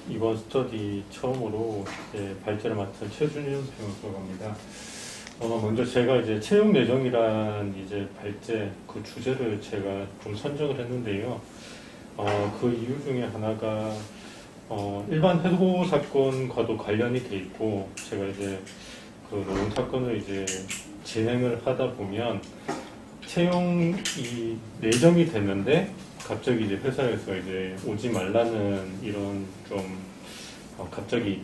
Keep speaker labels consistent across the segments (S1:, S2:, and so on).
S1: 이번 스터디 처음으로 이제 발제를 맡은 최준윤 변호사입니다. 먼저 제가 이제 채용 내정이란 이제 발제 그 주제를 제가 좀 선정을 했는데요. 그 이유 중에 하나가 일반 해고 사건과도 관련이 돼 있고, 제가 이제 그 노동 사건을 이제 진행을 하다 보면 채용이 내정이 됐는데 갑자기 이제 회사에서 이제 오지 말라는 이런 좀 갑자기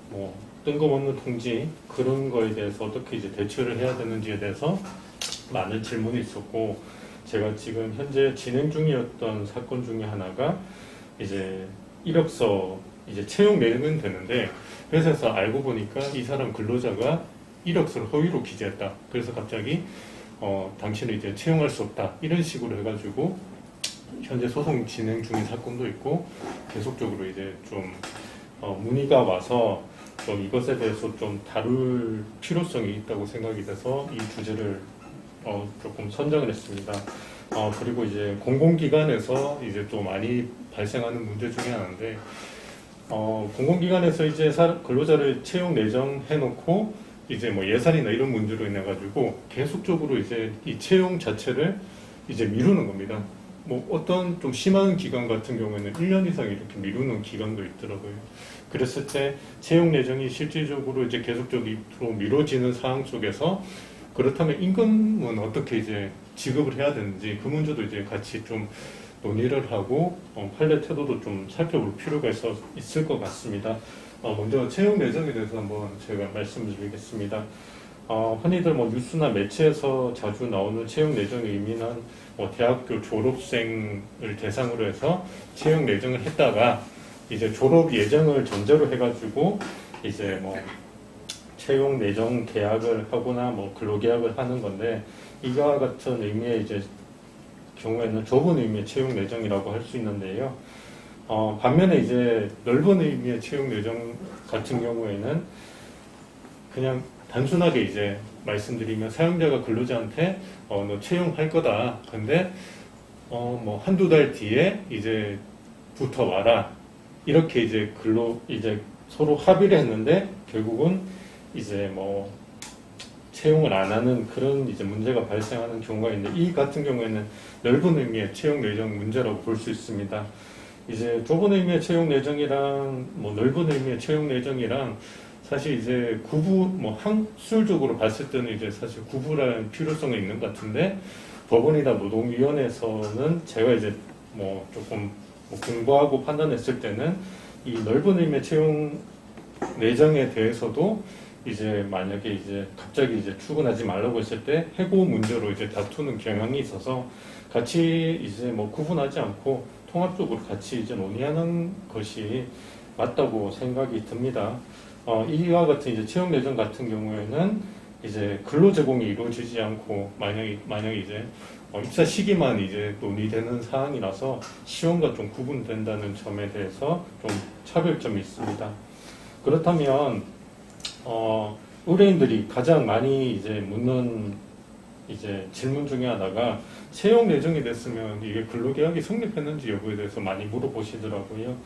S1: 뭐 뜬금없는 통지 그런 거에 대해서 어떻게 이제 대처를 해야 되는지에 대해서 많은 질문이 있었고, 제가 지금 현재 진행 중이었던 사건 중에 하나가 이제 이력서 이제 채용 내용은 되는데 회사에서 알고 보니까 이 사람 근로자가 이력서를 허위로 기재했다. 그래서 갑자기 당신을 이제 채용할 수 없다 이런 식으로 해가지고 현재 소송 진행 중인 사건도 있고, 계속적으로 이제 좀 문의가 와서 좀 이것에 대해서 좀 다룰 필요성이 있다고 생각이 돼서 이 주제를 조금 선정을 했습니다. 그리고 이제 공공기관에서 이제 또 많이 발생하는 문제 중에 하나인데, 공공기관에서 이제 근로자를 채용 내정해놓고 이제 뭐 예산이나 이런 문제로 인해 가지고 계속적으로 이제 이 채용 자체를 이제 미루는 겁니다. 뭐 어떤 좀 심한 기관 같은 경우에는 1년 이상 이렇게 미루는 기관도 있더라고요. 그랬을 때 채용 내정이 실질적으로 이제 계속적으로 미뤄지는 상황 속에서 그렇다면 임금은 어떻게 이제 지급을 해야 되는지 그 문제도 이제 같이 좀 논의를 하고 판례 태도도 좀 살펴볼 필요가 있을 것 같습니다. 먼저 채용 내정에 대해서 한번 제가 말씀을 드리겠습니다. 흔히들 뭐 뉴스나 매체에서 자주 나오는 채용 내정의 의미는 뭐 대학교 졸업생을 대상으로 해서 채용 내정을 했다가 이제 졸업 예정을 전제로 해가지고 이제 뭐 채용 내정 계약을 하거나 뭐 근로계약을 하는 건데, 이와 같은 의미의 이제 경우에는 좁은 의미의 채용 내정이라고 할 수 있는데요. 반면에 이제 넓은 의미의 채용 내정 같은 경우에는 그냥 단순하게 이제 말씀드리면 사용자가 근로자한테 너 채용할 거다. 근데 뭐 한두 달 뒤에 이제 붙어 와라. 이렇게 이제 이제 서로 합의를 했는데 결국은 이제 뭐 채용을 안 하는 그런 이제 문제가 발생하는 경우가 있는데, 이 같은 경우에는 넓은 의미의 채용 내정 문제라고 볼 수 있습니다. 이제 좁은 의미의 채용 내정이랑 뭐 넓은 의미의 채용 내정이랑 사실 이제 뭐 학술적으로 봤을 때는 이제 사실 구분할 필요성이 있는 것 같은데, 법원이나 노동위원회에서는 제가 이제 뭐 조금 뭐 공부하고 판단했을 때는 이 넓은 의미의 채용 내정에 대해서도 이제 만약에 이제 갑자기 이제 출근하지 말라고 했을 때 해고 문제로 이제 다투는 경향이 있어서 같이 이제 뭐 구분하지 않고 통합적으로 같이 이제 논의하는 것이 맞다고 생각이 듭니다. 이와 같은 이제 채용 내정 같은 경우에는 이제 근로 제공이 이루어지지 않고 만약에 이제 입사 시기만 이제 논의되는 사안이라서 시험과 좀 구분된다는 점에 대해서 좀 차별점이 있습니다. 그렇다면 의뢰인들이 가장 많이 이제 묻는 이제 질문 중에 하나가 채용 내정이 됐으면 이게 근로계약이 성립했는지 여부에 대해서 많이 물어보시더라고요.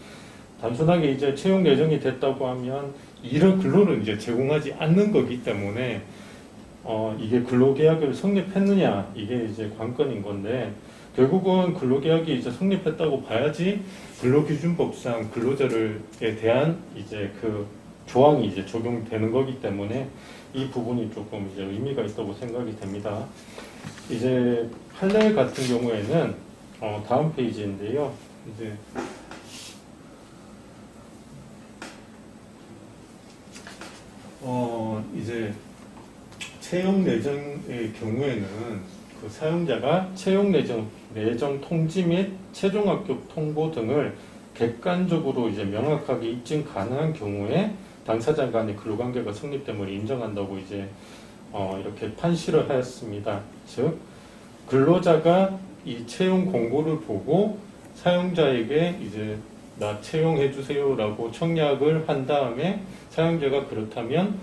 S1: 단순하게 이제 채용 내정이 됐다고 하면 이런 근로를 이제 제공하지 않는 거기 때문에 이게 근로계약을 성립했느냐 이게 이제 관건인 건데, 결국은 근로계약이 이제 성립했다고 봐야지 근로기준법상 근로자에 대한 이제 그 조항이 이제 적용되는 거기 때문에 이 부분이 조금 이제 의미가 있다고 생각이 됩니다. 이제 판례 같은 경우에는 다음 페이지인데요. 이제 채용 내정의 경우에는 그 사용자가 채용 내정 통지 및 최종 합격 통보 등을 객관적으로 이제 명확하게 입증 가능한 경우에 당사자 간의 근로관계가 성립됨을 인정한다고 이제 이렇게 판시를 하였습니다. 즉 근로자가 이 채용 공고를 보고 사용자에게 이제 나 채용해 주세요라고 청약을 한 다음에 사용자가 그렇다면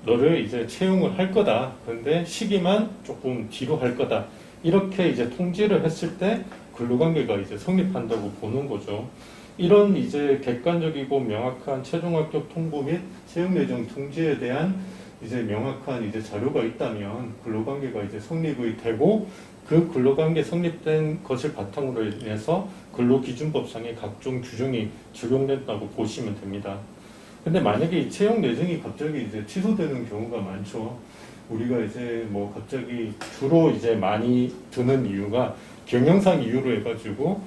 S1: 너를 이제 채용을 할 거다. 그런데 시기만 조금 뒤로 할 거다. 이렇게 이제 통지를 했을 때 근로관계가 이제 성립한다고 보는 거죠. 이런 이제 객관적이고 명확한 최종 합격 통보 및 채용 예정 통지에 대한 이제 명확한 이제 자료가 있다면 근로관계가 이제 성립이 되고 그 근로관계 성립된 것을 바탕으로 인해서 근로기준법상의 각종 규정이 적용된다고 보시면 됩니다. 근데 만약에 이 채용 예정이 갑자기 이제 취소되는 경우가 많죠. 우리가 이제 뭐 갑자기 주로 이제 많이 드는 이유가 경영상 이유로 해가지고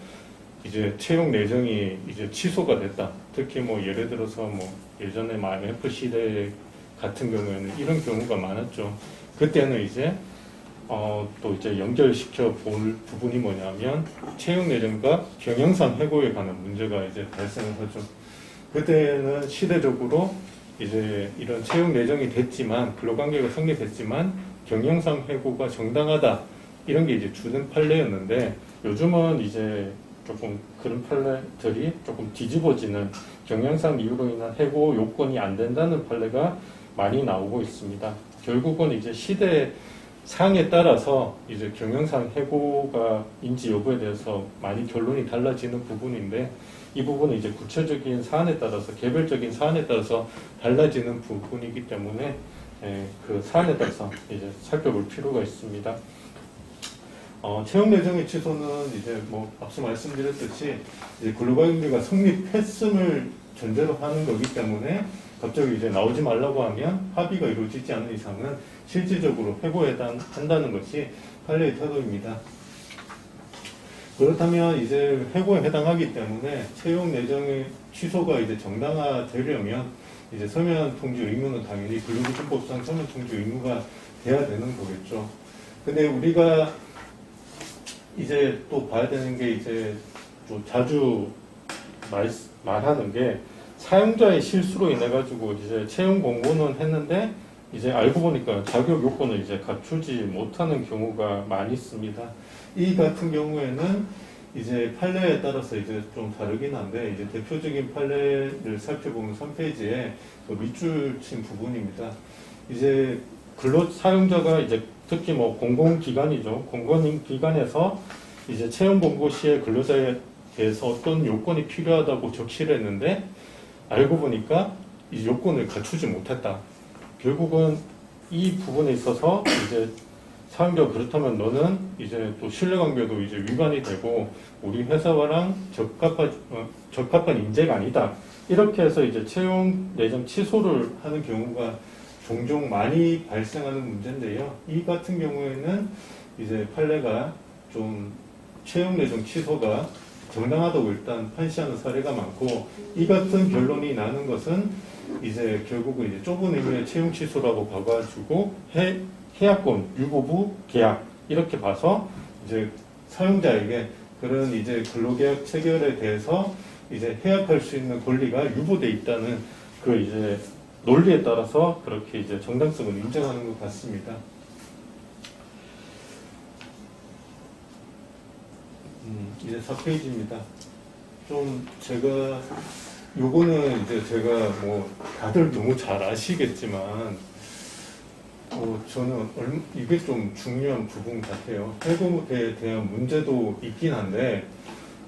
S1: 이제 채용 예정이 이제 취소가 됐다. 특히 뭐 예를 들어서 뭐 예전에 IMF 시대 같은 경우에는 이런 경우가 많았죠. 그때는 이제 또 이제 연결시켜 볼 부분이 뭐냐면 채용 예정과 경영상 해고에 관한 문제가 이제 발생을 하죠. 그때는 시대적으로 이제 이런 채용 예정이 됐지만 근로관계가 성립했지만 경영상 해고가 정당하다 이런 게 이제 주된 판례였는데 요즘은 이제 조금 그런 판례들이 조금 뒤집어지는 경영상 이유로 인한 해고 요건이 안 된다는 판례가 많이 나오고 있습니다. 결국은 이제 시대 상에 따라서 이제 경영상 해고가 인지 여부에 대해서 많이 결론이 달라지는 부분인데 이 부분은 이제 구체적인 사안에 따라서 개별적인 사안에 따라서 달라지는 부분이기 때문에 그 사안에 따라서 이제 살펴볼 필요가 있습니다. 채용 예정의 취소는 이제 뭐 앞서 말씀드렸듯이 이제 근로관계가 성립했음을 전제로 하는 거기 때문에 갑자기 이제 나오지 말라고 하면 합의가 이루어지지 않는 이상은 실질적으로 해고에 해당한다는 것이 판례의 태도입니다. 그렇다면 이제 해고에 해당하기 때문에 채용 예정의 취소가 이제 정당화되려면 이제 서면 통지 의무는 당연히 근로기준법상 서면 통지 의무가 돼야 되는 거겠죠. 근데 우리가 이제 또 봐야 되는 게 이제 또 자주 말하는 게 사용자의 실수로 인해 가지고 이제 채용 공고는 했는데 이제 알고 보니까 자격 요건을 이제 갖추지 못하는 경우가 많이 있습니다. 이 같은 경우에는 이제 판례에 따라서 이제 좀 다르긴 한데 이제 대표적인 판례를 살펴보면 3페이지에 그 밑줄 친 부분입니다. 이제 근로 사용자가 이제 특히 뭐 공공기관이죠. 공공기관에서 이제 채용 공고 시에 근로자에 대해서 어떤 요건이 필요하다고 적시를 했는데 알고 보니까 이 요건을 갖추지 못했다. 결국은 이 부분에 있어서 이제 사용자가 그렇다면 너는 이제 또 신뢰관계도 이제 위반이 되고 우리 회사와랑 적합한 인재가 아니다. 이렇게 해서 이제 채용 예정 취소를 하는 경우가 종종 많이 발생하는 문제인데요. 이 같은 경우에는 이제 판례가 좀 채용 예정 취소가 정당하다고 일단 판시하는 사례가 많고 이 같은 결론이 나는 것은 이제 결국은 이제 좁은 의미의 채용 취소라고 봐가지고 해약권, 유보부 계약 이렇게 봐서 이제 사용자에게 그런 이제 근로계약 체결에 대해서 이제 해약할 수 있는 권리가 유보돼 있다는 그 이제 논리에 따라서 그렇게 이제 정당성을 인정하는 것 같습니다. 이제 4페이지입니다. 좀 제가 요거는 이제 제가 뭐 다들 너무 잘 아시겠지만 저는 이게 좀 중요한 부분 같아요. 해고에 대한 문제도 있긴 한데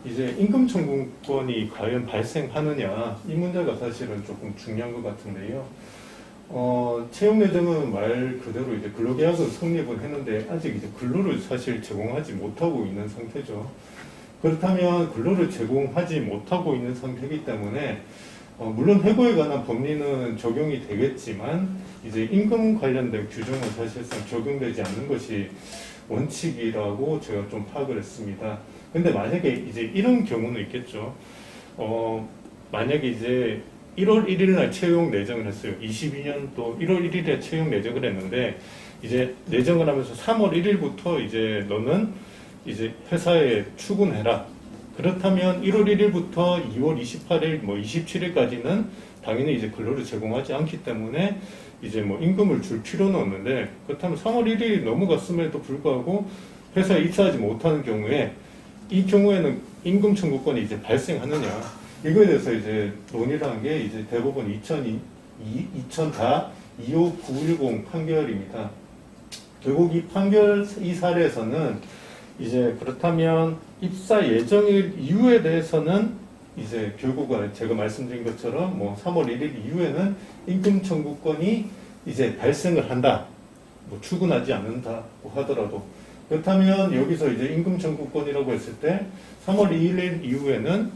S1: 이제 임금 청구권이 과연 발생하느냐 이 문제가 사실은 조금 중요한 것 같은데요. 채용 예정은 말 그대로 이제 근로계약을 성립을 했는데 아직 이제 근로를 사실 제공하지 못하고 있는 상태죠. 그렇다면 근로를 제공하지 못하고 있는 상태이기 때문에 물론 해고에 관한 법리는 적용이 되겠지만 이제 임금 관련된 규정은 사실상 적용되지 않는 것이 원칙이라고 제가 좀 파악을 했습니다. 근데 만약에 이제 이런 경우는 있겠죠. 만약에 이제 1월 1일 날 채용 내정을 했어요. 22년도 1월 1일에 채용 내정을 했는데 이제 내정을 하면서 3월 1일부터 이제 너는 이제 회사에 출근해라. 그렇다면 1월 1일부터 2월 28일, 뭐 27일까지는 당연히 이제 근로를 제공하지 않기 때문에 이제 뭐 임금을 줄 필요는 없는데 그렇다면 3월 1일이 넘어갔음에도 불구하고 회사에 입사하지 못하는 경우에 이 경우에는 임금 청구권이 이제 발생하느냐 이거에 대해서 이제 논의를 한 게 이제 대법원 2004 25910 판결입니다. 결국 이 판결 이 사례에서는 이제 그렇다면 입사 예정일 이유에 대해서는 이제 결국은 제가 말씀드린 것처럼 뭐 3월 1일 이후에는 임금 청구권이 이제 발생을 한다. 뭐 출근하지 않는다고 하더라도. 그렇다면 여기서 이제 임금 청구권이라고 했을 때 3월 2일 이후에는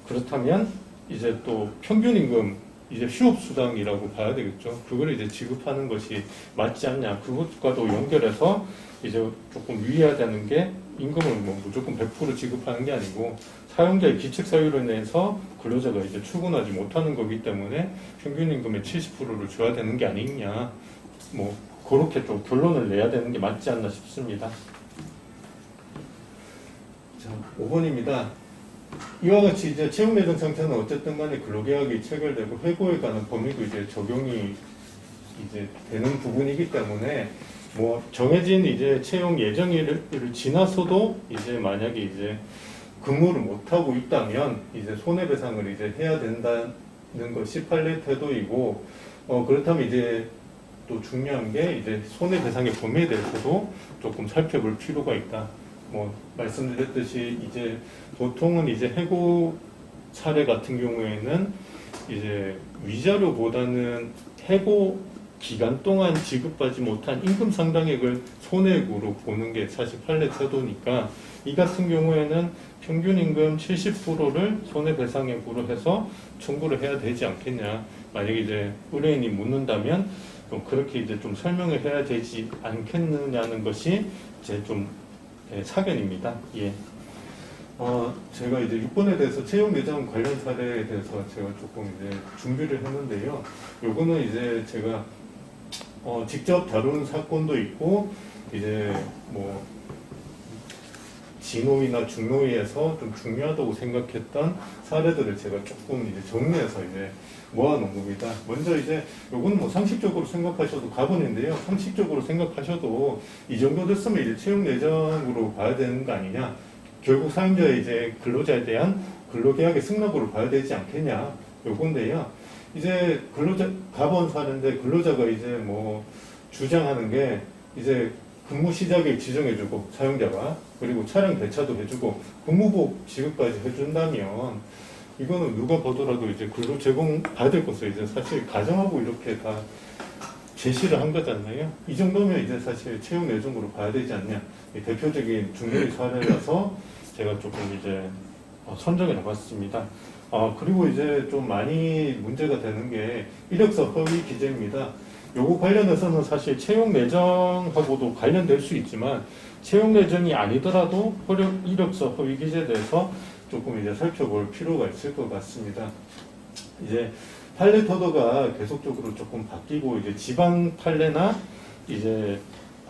S1: 그렇다면 이제 또 평균 임금 이제 휴업수당이라고 봐야 되겠죠. 그걸 이제 지급하는 것이 맞지 않냐. 그것과도 연결해서 이제 조금 유의해야 되는 게 임금을 뭐 무조건 100% 지급하는 게 아니고 사용자의 기책 사유로 인해서 근로자가 이제 출근하지 못하는 거기 때문에 평균 임금의 70%를 줘야 되는 게 아니냐. 뭐 그렇게 좀 결론을 내야 되는 게 맞지 않나 싶습니다. 자, 5번입니다. 이와 같이 이제 채용 예정 상태는 어쨌든 간에 근로계약이 체결되고 해고에 관한 범위도 이제 적용이 이제 되는 부분이기 때문에 뭐 정해진 이제 채용 예정일을 지나서도 이제 만약에 이제 근무를 못 하고 있다면 이제 손해배상을 이제 해야 된다는 것이 판례 태도이고 그렇다면 이제 또 중요한 게 이제 손해배상의 범위에 대해서도 조금 살펴볼 필요가 있다. 뭐 말씀드렸듯이 이제 보통은 이제 해고 사례 같은 경우에는 이제 위자료보다는 해고 기간 동안 지급받지 못한 임금 상당액을 손해액으로 보는 게 사실 판례 태도니까 이 같은 경우에는 평균 임금 70%를 손해배상액으로 해서 청구를 해야 되지 않겠냐. 만약에 이제 의뢰인이 묻는다면 그렇게 이제 좀 설명을 해야 되지 않겠느냐는 것이 이제 좀 사견입니다. 예. 제가 이제 6번에 대해서 채용 예정 관련 사례에 대해서 제가 조금 이제 준비를 했는데요. 요거는 이제 제가 직접 다루는 사건도 있고 이제 뭐 진호위나 중노위에서 좀 중요하다고 생각했던 사례들을 제가 조금 이제 정리해서 이제 모아놓은 겁니다. 먼저 이제 요건 뭐 상식적으로 생각하셔도 가본인데요. 상식적으로 생각하셔도 이 정도 됐으면 이제 채용 예정으로 봐야 되는 거 아니냐. 결국 사용자의 이제 근로자에 대한 근로계약의 승낙으로 봐야 되지 않겠냐. 요건데요. 이제 가본 사례인데 근로자가 이제 뭐 주장하는 게 이제 근무 시작일 지정해주고 사용자가 그리고 차량 배차도 해주고 근무복 지급까지 해준다면 이거는 누가 보더라도 이제 근로 제공 받을 것을 이제 사실 가정하고 이렇게 다 제시를 한 거잖아요. 이 정도면 이제 사실 채용 예정으로 봐야 되지 않냐. 대표적인 중요한 사례라서 제가 조금 이제 선정해 봤습니다. 그리고 이제 좀 많이 문제가 되는 게 이력서 허위 기재입니다. 요거 관련해서는 사실 채용 예정하고도 관련될 수 있지만 채용 예정이 아니더라도 이력서 허위 기재에 대해서 조금 이제 살펴볼 필요가 있을 것 같습니다. 이제 판례 태도가 계속적으로 조금 바뀌고 이제 지방 판례나 이제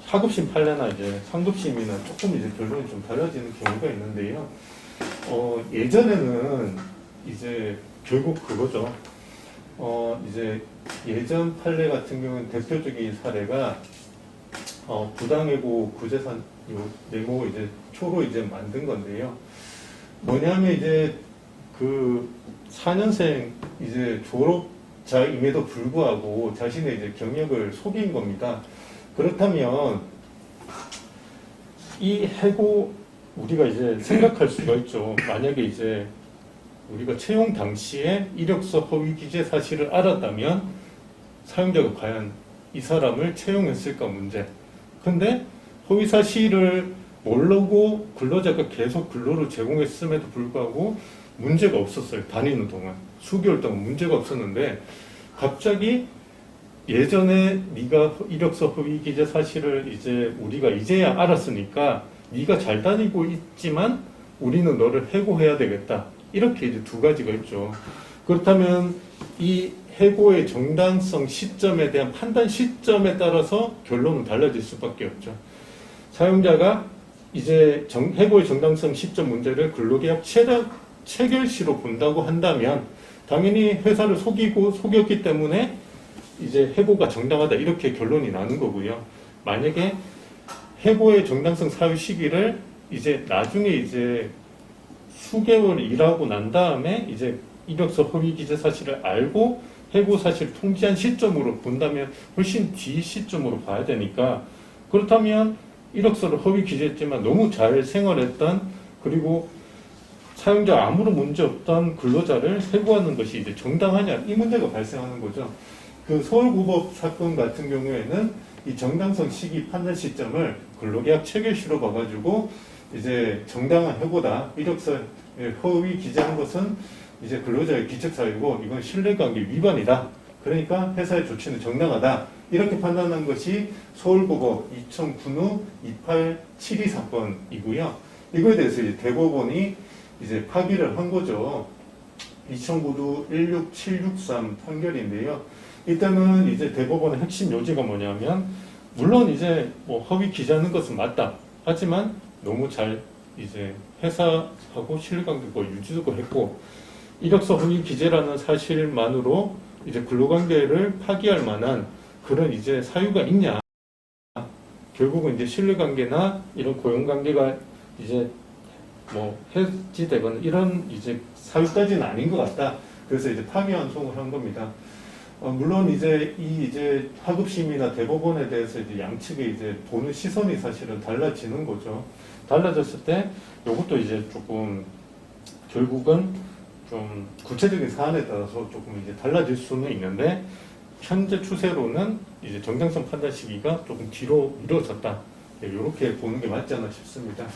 S1: 하급심 판례나 이제 상급심이나 조금 이제 결론이 좀 달라지는 경우가 있는데요. 예전에는 이제 결국 그거죠. 이제 예전 판례 같은 경우는 대표적인 사례가 부당해고 구제산 요 네모 이제 초로 이제 만든 건데요. 뭐냐면 이제 그 4년생 이제 졸업자임에도 불구하고 자신의 이제 경력을 속인 겁니다. 그렇다면 이 해고 우리가 이제 생각할 수가 있죠. 만약에 이제 우리가 채용 당시에 이력서 허위 기재 사실을 알았다면 사용자가 과연 이 사람을 채용했을까 문제. 근데 허위 사실을 모르고 근로자가 계속 근로를 제공했음에도 불구하고 문제가 없었어요. 다니는 동안 수개월 동안 문제가 없었는데 갑자기 예전에 네가 이력서 허위 기재 사실을 이제 우리가 이제야 알았으니까 네가 잘 다니고 있지만 우리는 너를 해고해야 되겠다. 이렇게 이제 두 가지가 있죠. 그렇다면 이 해고의 정당성 시점에 대한 판단 시점에 따라서 결론은 달라질 수밖에 없죠. 사용자가 이제 해고의 정당성 시점 문제를 근로계약 체결시로 본다고 한다면 당연히 회사를 속였기 때문에 이제 해고가 정당하다 이렇게 결론이 나는 거고요. 만약에 해고의 정당성 사유 시기를 이제 나중에 이제 수개월 일하고 난 다음에 이제 이력서 허위 기재 사실을 알고 해고 사실 통지한 시점으로 본다면 훨씬 뒤 시점으로 봐야 되니까 그렇다면 이력서를 허위 기재했지만 너무 잘 생활했던 그리고 사용자 아무런 문제 없던 근로자를 해고하는 것이 이제 정당하냐, 이 문제가 발생하는 거죠. 그 서울고법 사건 같은 경우에는 이 정당성 시기 판단 시점을 근로계약 체결시로 봐가지고 이제 정당한 해고다, 이력서에 허위 기재한 것은 이제 근로자의 기책사유고 이건 신뢰관계 위반이다. 그러니까 회사의 조치는 정당하다. 이렇게 판단한 것이 서울고법 2009년 2872 사건이고요. 이거에 대해서 이제 대법원이 이제 파기를 한 거죠. 2009도 16763 판결인데요. 일단은 이제 대법원의 핵심 요지가 뭐냐면, 물론 이제 뭐 허위 기재하는 것은 맞다. 하지만 너무 잘 이제 회사하고 신뢰관계가 유지되고 했고, 이력서 허위 기재라는 사실만으로 이제 근로관계를 파기할 만한 그런 이제 사유가 있냐. 결국은 이제 신뢰관계나 이런 고용관계가 이제 뭐 해지되거나 이런 이제 사유까지는 아닌 것 같다. 그래서 이제 파기환송을 한 겁니다. 물론 이제 이 이제 하급심이나 대법원에 대해서 이제 양측의 이제 보는 시선이 사실은 달라지는 거죠. 달라졌을 때 이것도 이제 조금 결국은 좀 구체적인 사안에 따라서 조금 이제 달라질 수는 있는데, 현재 추세로는 이제 정당성 판단 시기가 조금 뒤로 미뤄졌다. 이렇게 보는 게 맞지 않나 싶습니다.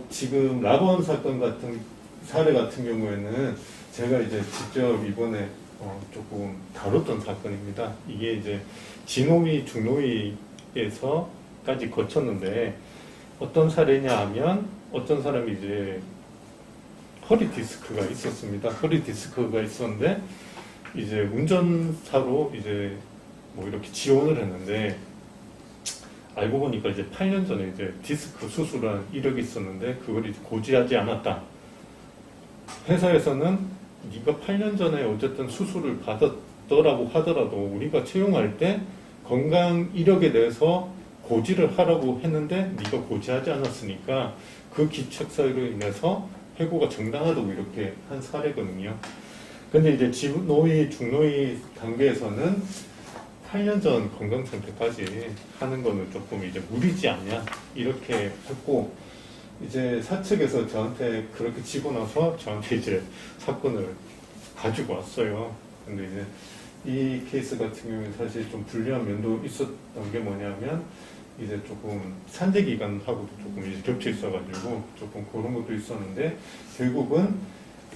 S1: 지금 라건 사건 같은 사례 같은 경우에는 제가 이제 직접 이번에 조금 다뤘던 사건입니다. 이게 이제 진호위, 중노위에서까지 거쳤는데, 어떤 사례냐 하면 어떤 사람이 이제 허리 디스크가 있었습니다. 허리 디스크가 있었는데 이제 운전사로 이제 뭐 이렇게 지원을 했는데, 알고 보니까 이제 8년 전에 이제 디스크 수술한 이력이 있었는데 그걸 이제 고지하지 않았다. 회사에서는 네가 8년 전에 어쨌든 수술을 받았더라고 하더라도 우리가 채용할 때 건강 이력에 대해서 고지를 하라고 했는데 네가 고지하지 않았으니까 그 기책 사유로 인해서 해고가 정당하다고 이렇게 한 사례거든요. 근데 이제 지노위, 중노위 단계에서는 8년 전 건강 상태까지 하는 거는 조금 이제 무리지 않냐 이렇게 했고, 이제 사측에서 저한테 그렇게 치고 나서 저한테 이제 사건을 가지고 왔어요. 근데 이제 이 케이스 같은 경우는 사실 좀 불리한 면도 있었던 게 뭐냐면, 이제 조금 산재 기간하고도 조금 이제 겹쳐 있어가지고 조금 그런 것도 있었는데, 결국은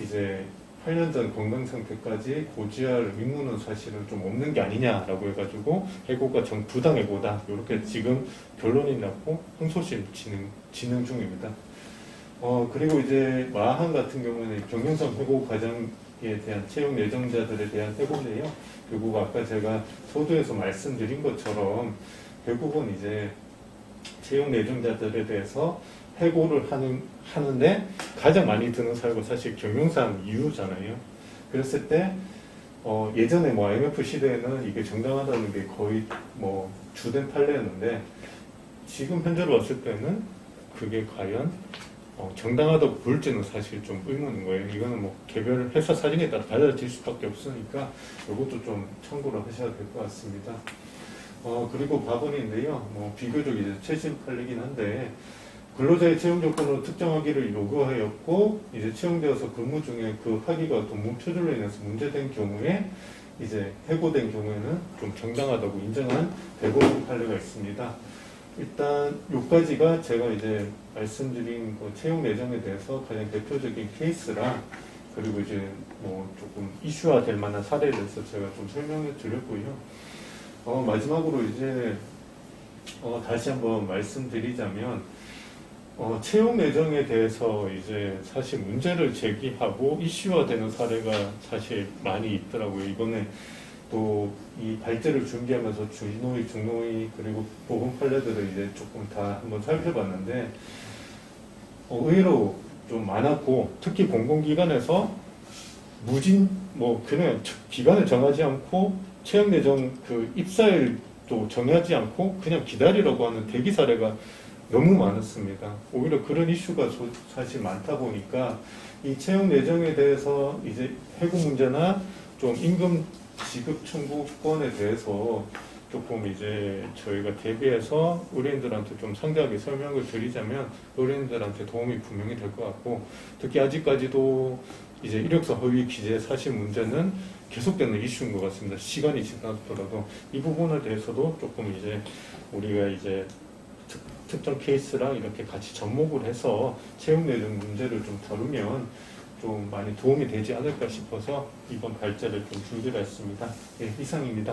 S1: 이제 8년 전 건강 상태까지 고지할 의무는 사실은 좀 없는 게 아니냐라고 해가지고 해고가 부당해고다, 이렇게 지금 결론이 났고 항소심 진행 중입니다. 그리고 이제 마항 같은 경우는 경영상 해고 과정에 대한 채용 예정자들에 대한 해고인데요. 결국 아까 제가 서두에서 말씀드린 것처럼 결국은 이제 채용 예정자들에 대해서 해고를 하는데 가장 많이 드는 사유가 사실 경영상 이유잖아요. 그랬을 때 예전에 뭐 IMF 시대에는 이게 정당하다는 게 거의 뭐 주된 판례였는데, 지금 현재로 왔을 때는 그게 과연 정당하다고 볼지는 사실 좀 의문인 거예요. 이거는 뭐 개별 회사 사정에 따라 달라질 수밖에 없으니까 이것도 좀 참고를 하셔야 될 것 같습니다. 그리고 법원인데요. 뭐 비교적 이제 최신 판례긴 한데, 근로자의 채용 조건으로 특정하기를 요구하였고 이제 채용되어서 근무 중에 그 학위가 동문 표준으로 인해서 문제된 경우에 이제 해고된 경우에는 좀 정당하다고 인정한 대법원 판례가 있습니다. 일단 요까지가 제가 이제 말씀드린 그 채용 예정에 대해서 가장 대표적인 케이스라, 그리고 이제 뭐 조금 이슈화 될 만한 사례에 대해서 제가 좀 설명을 드렸고요. 마지막으로 이제 다시 한번 말씀드리자면, 채용 예정에 대해서 이제 사실 문제를 제기하고 이슈화되는 사례가 사실 많이 있더라고요. 이번에 또 이 발제를 준비하면서 진노위, 중노위 그리고 보건 판례들을 이제 조금 다 한번 살펴봤는데, 의외로 좀 많았고, 특히 공공기관에서 뭐 그냥 기간을 정하지 않고 채용 예정 그 입사일도 정하지 않고 그냥 기다리라고 하는 대기 사례가 너무 많았습니다. 오히려 그런 이슈가 사실 많다 보니까 이 채용 예정에 대해서 이제 해고 문제나 좀 임금 지급 청구권에 대해서 조금 이제 저희가 대비해서 의뢰인들한테 좀 상세하게 설명을 드리자면 의뢰인들한테 도움이 분명히 될 것 같고, 특히 아직까지도 이제 이력서 허위 기재 사실 문제는 계속되는 이슈인 것 같습니다. 시간이 지나더라도 이 부분에 대해서도 조금 이제 우리가 이제 특정 케이스랑 이렇게 같이 접목을 해서 채용 내용 문제를 좀 다루면 좀 많이 도움이 되지 않을까 싶어서 이번 발제를 좀 준비를 했습니다. 네, 이상입니다.